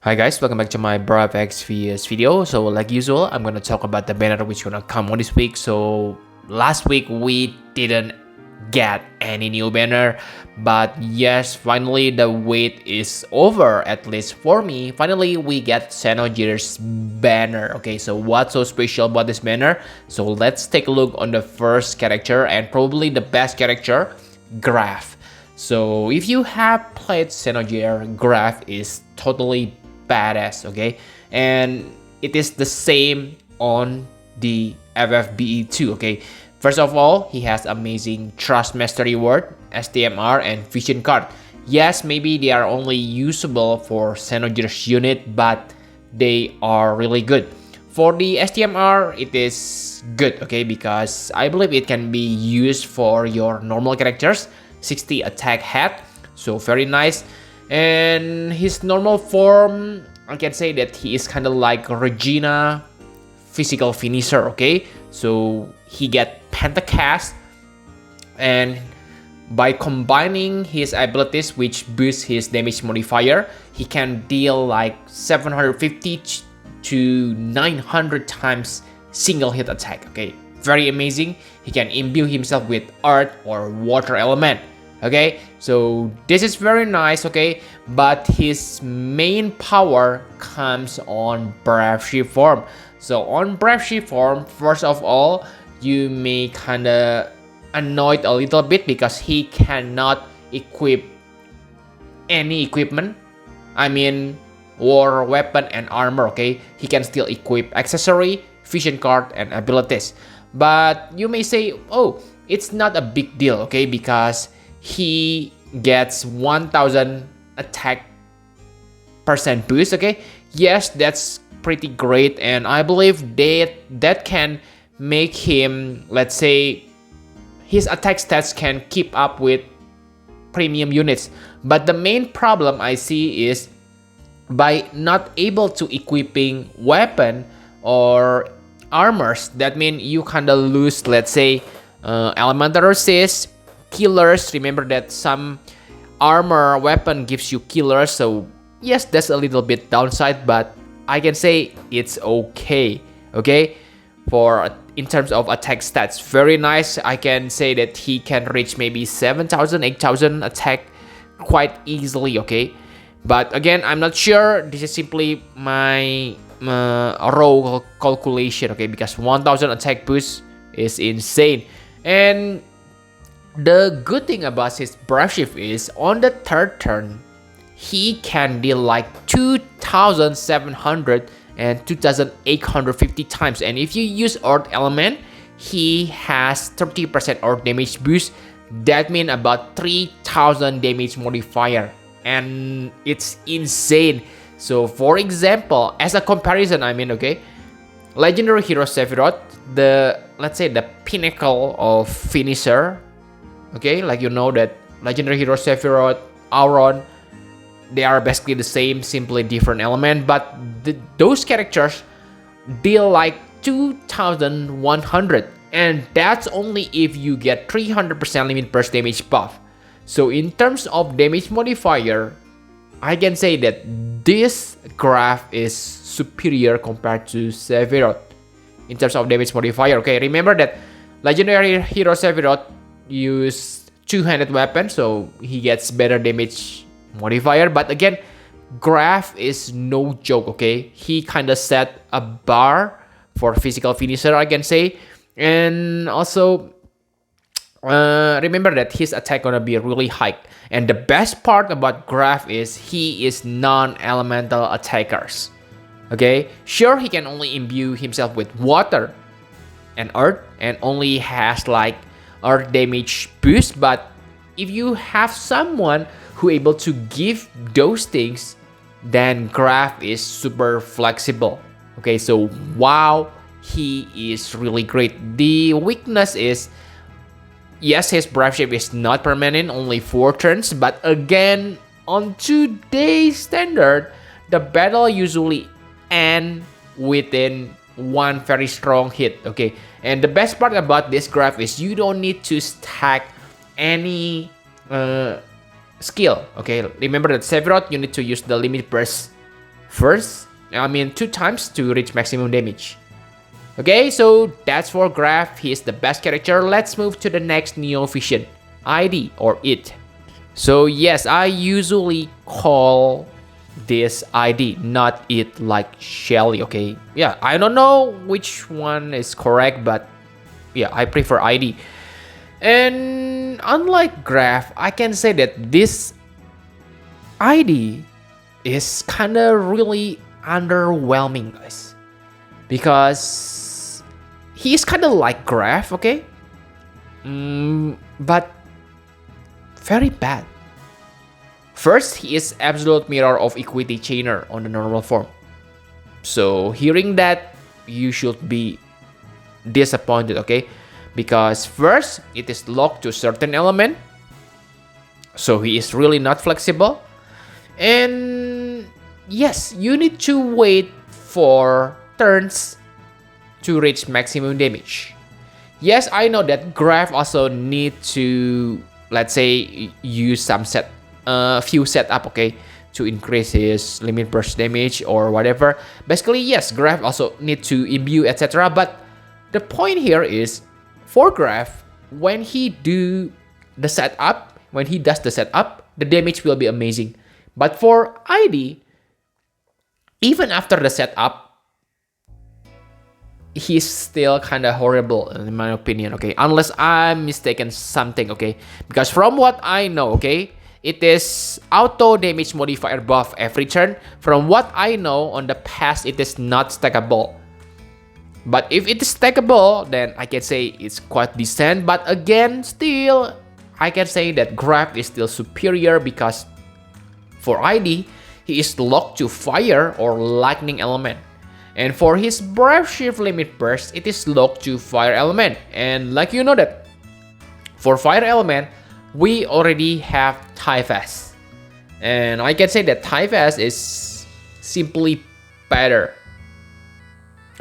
Hi guys, welcome back to my Grahf FFBE video. So like usual, I'm gonna talk about the banner which gonna come on this week. So last week we didn't get any new banner, but yes, finally the wait is over, at least for me. Finally we get Xenogears banner. Okay, so what's so special about this banner? So let's take a look on the first character and probably the best character, Grahf. So if you have played Xenogears, Grahf is totally badass, okay, and it is the same on the FFBE 2, okay. First of all, he has amazing Trust Mastery Word, STMR, and Vision Card. Yes, maybe they are only usable for Xenogears unit, but they are really good. For the STMR, it is good, okay, because I believe it can be used for your normal characters, 60 attack head, so very nice. And his normal form, I can say that he is kind of like Regina physical finisher, okay? So he get pentacast, and by combining his abilities which boost his damage modifier, he can deal like 750 to 900 times single hit attack, okay? Very amazing. He can imbue himself with earth or water element. Okay, so this is very nice, okay, but his main power comes on Brave Shift form. So on Brave Shift form, first of all, you may kinda annoyed a little bit because he cannot equip any equipment. I mean, war, weapon, and armor, okay? He can still equip accessory, vision card, and abilities. But you may say, oh, it's not a big deal, okay, because he gets 1000 attack percent boost, okay. Yes, that's pretty great, and I believe that can make him, let's say, his attack stats can keep up with premium units. But the main problem I see is by not able to equipping weapon or armors, that means you kinda lose, let's say, elemental resist, killers. Remember that some armor weapon gives you killers, so yes, that's a little bit downside, but I can say it's okay, okay. For in terms of attack stats, very nice. I can say that he can reach maybe 7,000 8,000 attack quite easily, okay. But again, I'm not sure, this is simply my raw calculation, okay, because 1000 attack boost is insane. And the good thing about his Brave Shift is on the third turn, he can deal like 2,700 and 2,850 times. And if you use Earth Element, he has 30% Earth damage boost. That means about 3,000 damage modifier. And it's insane. So for example, as a comparison, I mean, okay, Legendary Hero Sephiroth, let's say the pinnacle of finisher. Okay, like you know that Legendary Hero Sephiroth, Auron, they are basically the same, simply different element, but those characters deal like 2,100, and that's only if you get 300% limit burst damage buff. So in terms of damage modifier, I can say that this Grahf is superior compared to Sephiroth in terms of damage modifier. Okay, remember that Legendary Hero Sephiroth use two-handed weapon, so he gets better damage modifier. But again, Grahf is no joke, okay. He kind of set a bar for physical finisher, I can say. And also remember that his attack gonna be really high. And the best part about Grahf is he is non-elemental attackers, okay. Sure, he can only imbue himself with water and earth and only has like earth damage boost, but if you have someone who able to give those things, then Grahf is super flexible, okay. So wow, he is really great. The weakness is, yes, his Brave Shift is not permanent, only 4 turns, but again, on today's standard, the battle usually end within one very strong hit, okay. And the best part about this Grahf is you don't need to stack any skill, okay. Remember that Sephiroth, you need to use the limit burst two times to reach maximum damage. Okay, so that's for Grahf. He is the best character. Let's move to the next Neo Vision, ID or It. So yes, I usually call this ID, not It, like Shelly. Okay, yeah, I don't know which one is correct, but yeah, I prefer ID. And unlike Grahf, I can say that this ID is kinda really underwhelming, guys, because he is kinda like Grahf, okay, but very bad. First, he is absolute mirror of equity chainer on the normal form. So hearing that, you should be disappointed, okay? Because first, it is locked to certain element. So he is really not flexible. And yes, you need to wait for turns to reach maximum damage. Yes, I know that Grahf also need to, let's say, use some few setup, okay, to increase his limit burst damage or whatever. Basically, yes, Grahf also need to imbue, etc. But the point here is, for Grahf, when he does the setup, the damage will be amazing. But for ID, even after the setup, he's still kind of horrible in my opinion, okay? Unless I'm mistaken something, okay? Because from what I know, okay, it is auto damage modifier buff every turn. From what I know, on the past, it is not stackable. But if it is stackable, then I can say it's quite decent. But again, still, I can say that Grahf is still superior because for ID, he is locked to fire or lightning element. And for his Brave Shift limit burst, it is locked to fire element. And like you know that, for fire element, we already have Typhus. And I can say that Typhus is simply better.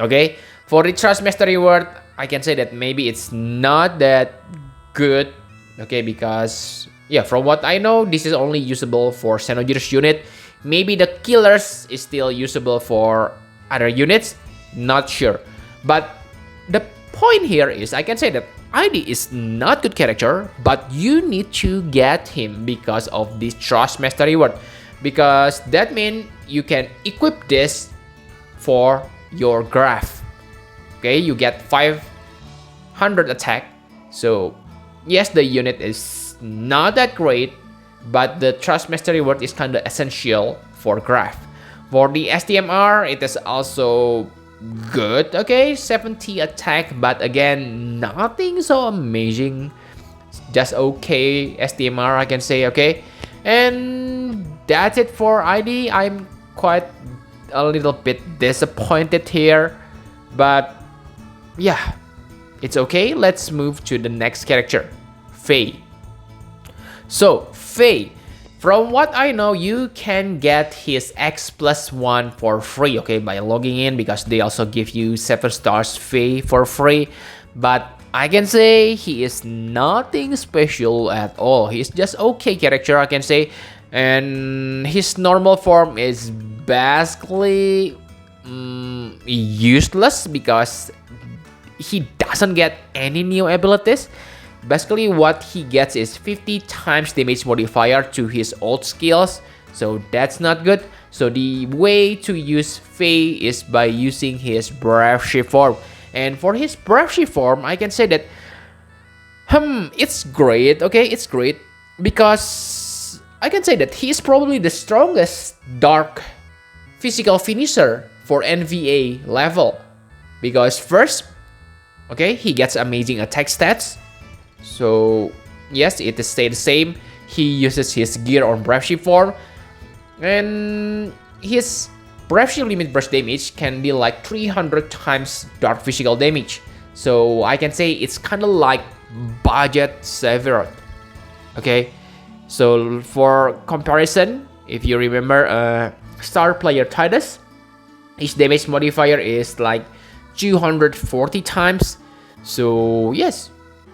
Okay, for the Trust Master reward, I can say that maybe it's not that good. Okay, because yeah, from what I know, this is only usable for Xenogears unit. Maybe the killers is still usable for other units, not sure. But the point here is, I can say that ID is not good character, but you need to get him because of this Trust Master reward. Because that means you can equip this for your Grahf. Okay, you get 500 attack. So yes, the unit is not that great, but the Trust Master reward is kind of essential for Grahf. For the STMR, it is also good, okay, 70 attack, but again, nothing so amazing, just okay STMR, I can say, okay. And that's it for ID. I'm quite a little bit disappointed here, but yeah, it's okay. Let's move to the next character, Faye. So Faye, from what I know, you can get his X+1 for free, okay, by logging in, because they also give you 7 stars Faye for free. But I can say he is nothing special at all. He's just okay character, I can say. And his normal form is basically useless because he doesn't get any new abilities. Basically, what he gets is 50 times damage modifier to his old skills, so that's not good. So the way to use Faye is by using his Brave Shift form. And for his Brave Shift form, I can say that it's great, okay, it's great, because I can say that he's probably the strongest dark physical finisher for NVA level. Because first, okay, he gets amazing attack stats. So yes, it is stay the same. He uses his gear on Brave Shift form, and his Brave Shift limit burst damage can be like 300 times dark physical damage. So I can say it's kind of like budget Severoth. Okay, so for comparison, if you remember star player Titus, his damage modifier is like 240 times. So yes,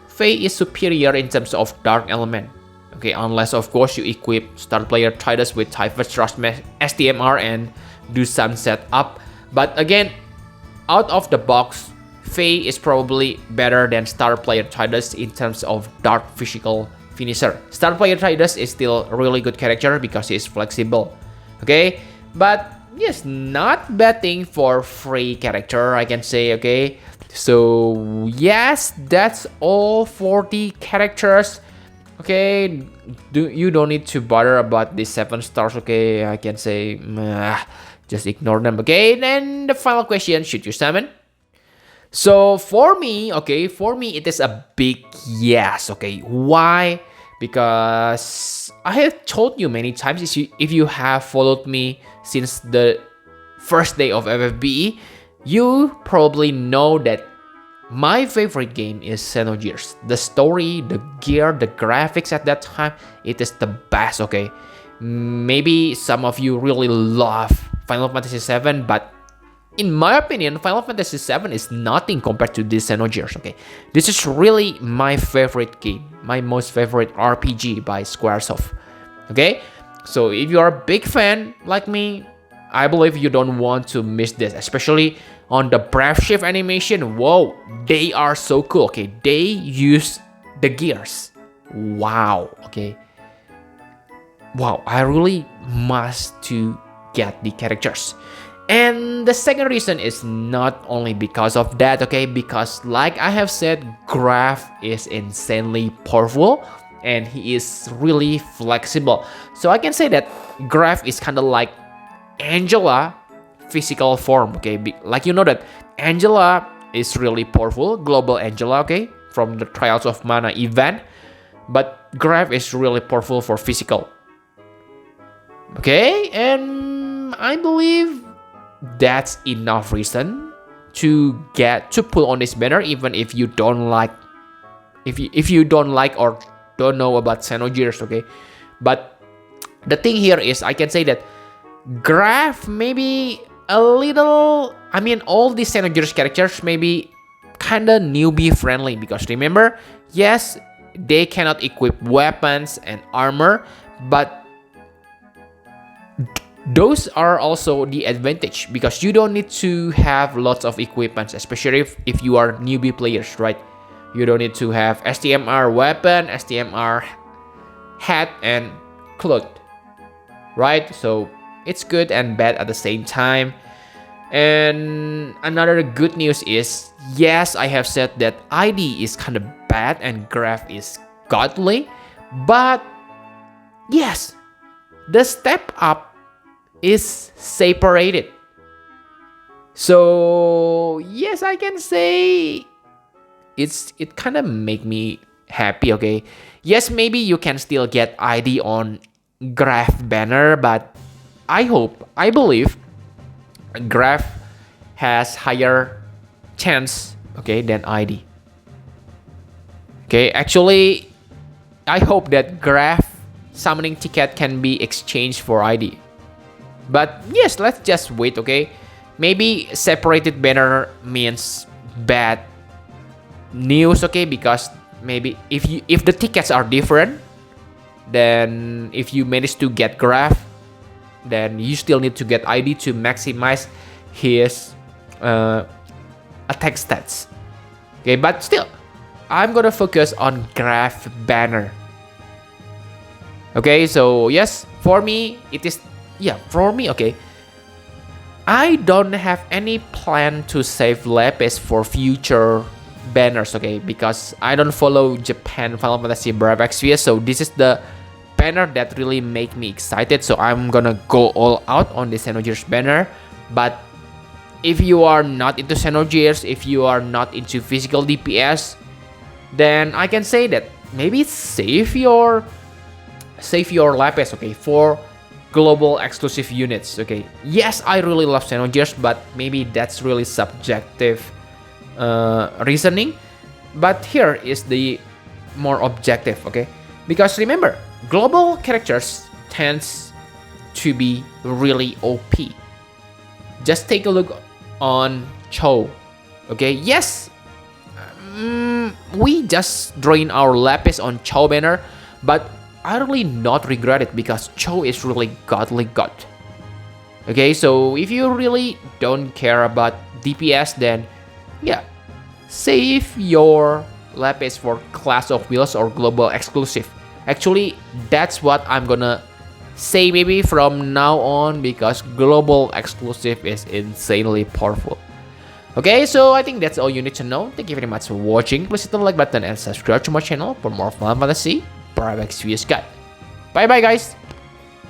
Faye is superior in terms of dark element. Okay, unless of course you equip star player Titus with Typhus Trust STMR and do some setup. But again, out of the box, Faye is probably better than Star Player Tidus in terms of dark physical finisher. Star Player Tidus is still a really good character because he is flexible. Okay, but yes, not bad thing for free character, I can say. Okay, so yes, that's all for the characters. Okay, you don't need to bother about the 7 stars. Okay, I can say just ignore them. Okay, then the final question: should you summon? So for me, okay, it is a big yes. Okay, why? Because I have told you many times, if you have followed me since the first day of FFBE, you probably know that my favorite game is Xenogears. The story, the gear, the graphics at that time, it is the best. Okay, maybe some of you really love Final Fantasy VII, but in my opinion, Final Fantasy VII is nothing compared to this Xenogears. Okay, this is really my favorite game, my most favorite RPG by Squaresoft. Okay, so if you are a big fan like me, I believe you don't want to miss this, especially on the breath shift animation. Whoa, they are so cool. Okay, they use the gears. Wow. Okay, wow, I really must to get the characters. And the second reason is not only because of that, okay, because like I have said, Grahf is insanely powerful and he is really flexible. So I can say that Grahf is kind of like Angela physical form. Okay, like you know that Angela is really powerful, global Angela, okay, from the Trials of Mana event, but Grahf is really powerful for physical. Okay, and I believe that's enough reason to put on this banner, even if you don't like, if you don't like or don't know about Xenogears. Okay, but the thing here is I can say that Grahf maybe a little, I mean, all these Xenogears characters maybe kinda newbie friendly, because remember, yes, they cannot equip weapons and armor, but those are also the advantage, because you don't need to have lots of equipments, especially if you are newbie players, right? You don't need to have STMR weapon, STMR hat and cloth, right? So it's good and bad at the same time. And another good news is, yes, I have said that ID is kind of bad and Grahf is godly, but yes, the step up is separated. So yes, I can say it kind of make me happy. Okay, yes, maybe you can still get ID on Grahf banner, but I believe Grahf has higher chance, okay, than ID. Okay, actually I hope that Grahf summoning ticket can be exchanged for ID. But yes, let's just wait, okay? Maybe separated banner means bad news, okay? Because maybe if the tickets are different, then if you manage to get Grahf, then you still need to get ID to maximize his attack stats. Okay, but still, I'm gonna focus on Grahf banner. Okay, so yes, for me it is. Yeah, for me, okay, I don't have any plan to save Lapis for future banners, okay, because I don't follow Japan Final Fantasy Brave Exvius, so this is the banner that really make me excited, so I'm gonna go all out on the Xenogears banner. But if you are not into Xenogears, if you are not into physical DPS, then I can say that maybe save your Lapis, okay, for global exclusive units. Okay, yes, I really love Xenogears, but maybe that's really subjective reasoning, but here is the more objective. Okay, because remember, global characters tends to be really OP. Just take a look on Cho. Okay, yes, we just drain our Lapis on Cho banner, but I really not regret it, because Cho is really godly god. Okay, so if you really don't care about DPS, then yeah, save your lapis for Clash of Wheels or global exclusive. Actually, that's what I'm gonna say maybe from now on, because global exclusive is insanely powerful. Okay, so I think that's all you need to know. Thank you very much for watching. Please hit the like button and subscribe to my channel for more Final Fantasy Brave Xenogears Grahf. Bye bye guys.